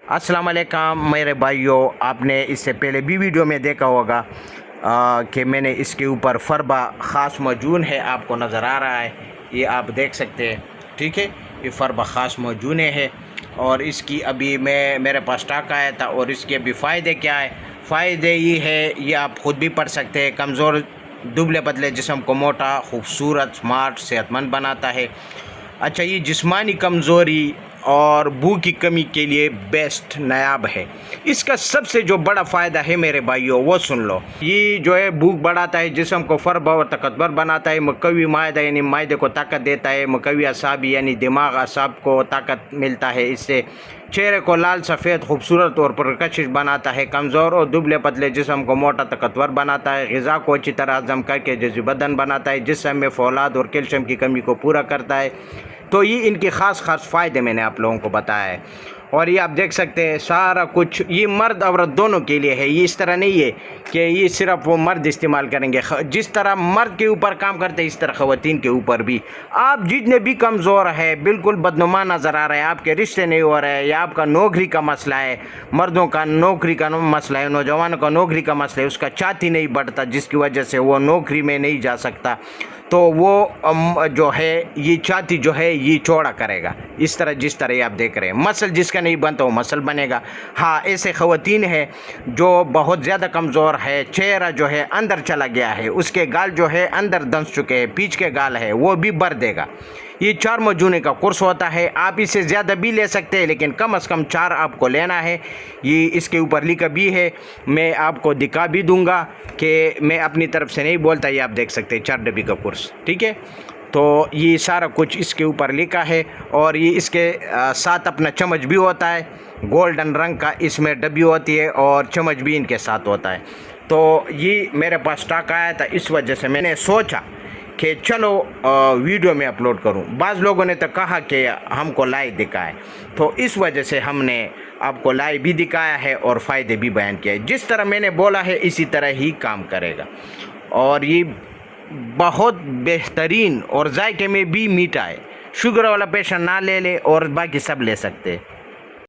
अस्सलाम वालेकुम मेरे भाइयों, आपने इससे पहले भी वीडियो में देखा होगा कि मैंने इसके ऊपर फरबा ख़ास मौजून है, आपको नज़र आ रहा है, ये आप देख सकते हैं। ठीक है, ये फरबा ख़ास मौजून है और इसकी अभी मेरे पास स्टॉक आया था। और इसके अभी फ़ायदे क्या है? फ़ायदे ये है, ये आप ख़ुद भी पढ़ सकते हैं। कमज़ोर दुबले पतले जिस्म को मोटा, खूबसूरत, स्मार्ट, सेहतमंद बनाता है। अच्छा, ये जिस्मानी कमज़ोरी और भूख की कमी के लिए बेस्ट नायाब है। इसका सबसे जो बड़ा फ़ायदा है मेरे भाइयों, वो सुन लो। ये जो है भूख बढ़ाता है, जिस्म को फरबा और ताकतवर बनाता है। मकवी मायदा यानी मायदे को ताकत देता है। मकवी असाब यानी दिमाग असाब को ताकत मिलता है इससे। चेहरे को लाल सफ़ेद खूबसूरत और पुरकशिश बनाता है। कमज़ोर और दुबले पतले जिस्म को मोटा ताकतवर बनाता है। ग़िज़ा को अच्छी तरह हज़म करके जज़ी बदन बनाता है। जिस्म में फौलाद और कैल्शियम की कमी को पूरा करता है। तो ये इनके ख़ास फ़ायदे मैंने आप लोगों को बताया है। और ये आप देख सकते हैं सारा कुछ ये मर्द औरत दोनों के लिए है। ये इस तरह नहीं है कि ये सिर्फ वो मर्द इस्तेमाल करेंगे। जिस तरह मर्द के ऊपर काम करते हैं इस तरह ख़वातीन के ऊपर भी। आप जितने भी कमज़ोर है, बिल्कुल बदनुमा नज़र आ रहे हैं, आपके रिश्ते नहीं हो रहे हैं, या आपका नौकरी का मसला है, मर्दों का नौकरी का मसला है, नौजवानों का नौकरी का मसला है, उसका छाती नहीं बढ़ता जिसकी वजह से वो नौकरी में नहीं जा सकता, तो वो जो है ये छाती जो है ये चौड़ा करेगा। इस तरह जिस तरह ये आप देख रहे हैं, मसल जिसका नहीं बनता वो मसल बनेगा। हाँ, ऐसे ख़वातीन है जो बहुत ज़्यादा कमज़ोर है, चेहरा जो है अंदर चला गया है, उसके गाल जो है अंदर दंस चुके हैं, पीछ के गाल है, वो भी भर देगा। ये 4 महीने का कोर्स होता है। आप इससे ज़्यादा भी ले सकते हैं, लेकिन कम से कम 4 आपको लेना है। ये इसके ऊपर लिखा भी है, मैं आपको दिखा भी दूंगा कि मैं अपनी तरफ से नहीं बोलता। ये आप देख सकते हैं 4 डब्बी का कोर्स। ठीक है, तो ये सारा कुछ इसके ऊपर लिखा है। और ये इसके साथ अपना चम्मच भी होता है, गोल्डन रंग का इसमें डब्बी होती है और चम्मच भी इनके साथ होता है। तो ये मेरे पास स्टॉक आया था, इस वजह से मैंने सोचा कि चलो वीडियो में अपलोड करूं। बाज़ लोगों ने तो कहा कि हमको लाइव दिखाए, तो इस वजह से हमने आपको लाइव भी दिखाया है और फ़ायदे भी बयान किए। जिस तरह मैंने बोला है इसी तरह ही काम करेगा। और ये बहुत बेहतरीन और जायके में भी मीठा है। शुगर वाला पेशेंट ना ले ले और बाकी सब ले सकते हैं।